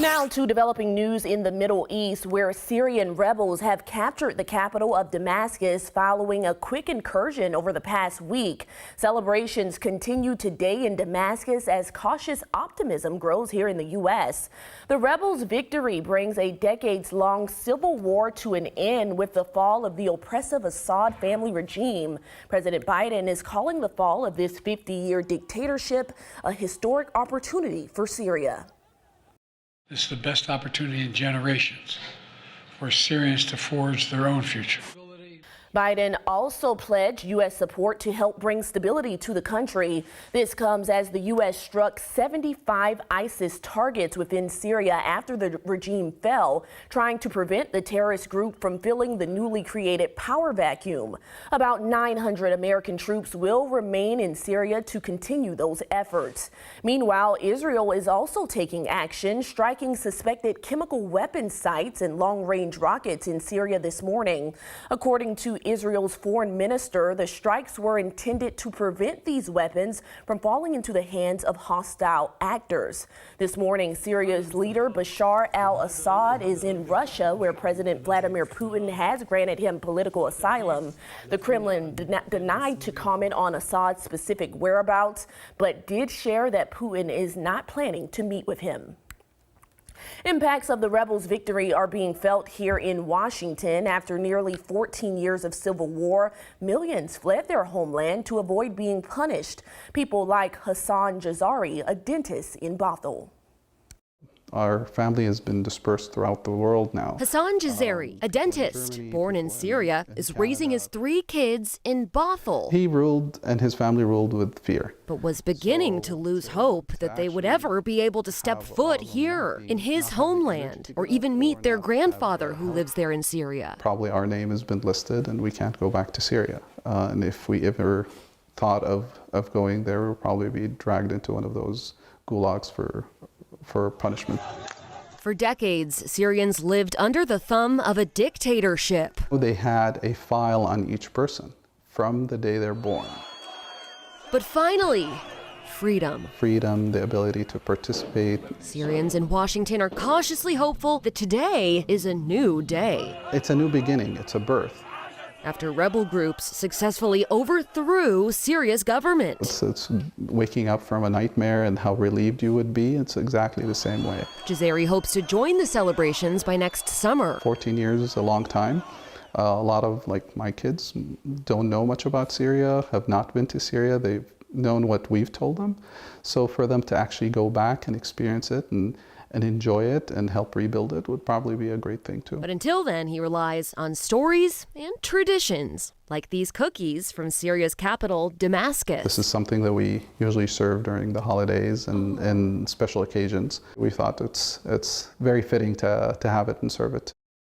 Now to developing news in the Middle East, where Syrian rebels have captured the capital of Damascus following a quick incursion over the past week. Celebrations continue today in Damascus as cautious optimism grows here in the U.S. The rebels' victory brings a decades-long civil war to an end with the fall of the oppressive Assad family regime. President Biden is calling the fall of this 50-year dictatorship a historic opportunity for Syria. This is the best opportunity in generations for Syrians to forge their own future. Biden also pledged U.S. support to help bring stability to the country. This comes as the U.S. struck 75 ISIS targets within Syria after the regime fell, trying to prevent the terrorist group from filling the newly created power vacuum. About 900 American troops will remain in Syria to continue those efforts. Meanwhile, Israel is also taking action, striking suspected chemical weapons sites and long-range rockets in Syria this morning. According to Israel's foreign minister, the strikes were intended to prevent these weapons from falling into the hands of hostile actors. This morning, Syria's leader Bashar al-Assad is in Russia, where President Vladimir Putin has granted him political asylum. The Kremlin denied to comment on Assad's specific whereabouts, but did share that Putin is not planning to meet with him. Impacts of the rebels' victory are being felt here in Washington. After nearly 14 years of civil war, millions fled their homeland to avoid being punished. People like Hassan Jazari, a dentist in Bothell. Our family has been dispersed throughout the world now. Hassan Jazari, a dentist born in Syria, is raising his 3 kids in Bothell. He ruled, and his family ruled with fear. But was beginning to lose hope that they would ever be able to step foot here in his homeland, or even meet their grandfather who lives there in Syria. Probably our name has been listed and we can't go back to Syria. And if we ever thought of going there, we'll probably be dragged into one of those gulags for punishment. For decades, Syrians lived under the thumb of a dictatorship. They had a file on each person from the day they're born. But finally, freedom. Freedom, the ability to participate. Syrians in Washington are cautiously hopeful that today is a new day. It's a new beginning, it's a birth. After rebel groups successfully overthrew Syria's government. It's waking up from a nightmare and how relieved you would be. It's exactly the same way. Jazari hopes to join the celebrations by next summer. 14 years is a long time. A lot of, like, my kids don't know much about Syria, have not been to Syria. They've known what we've told them. So for them to actually go back and experience it and enjoy it and help rebuild it would probably be a great thing too. But until then, he relies on stories and traditions, like these cookies from Syria's capital, Damascus. This is something that we usually serve during the holidays and special occasions. We thought it's very fitting to have it and serve it.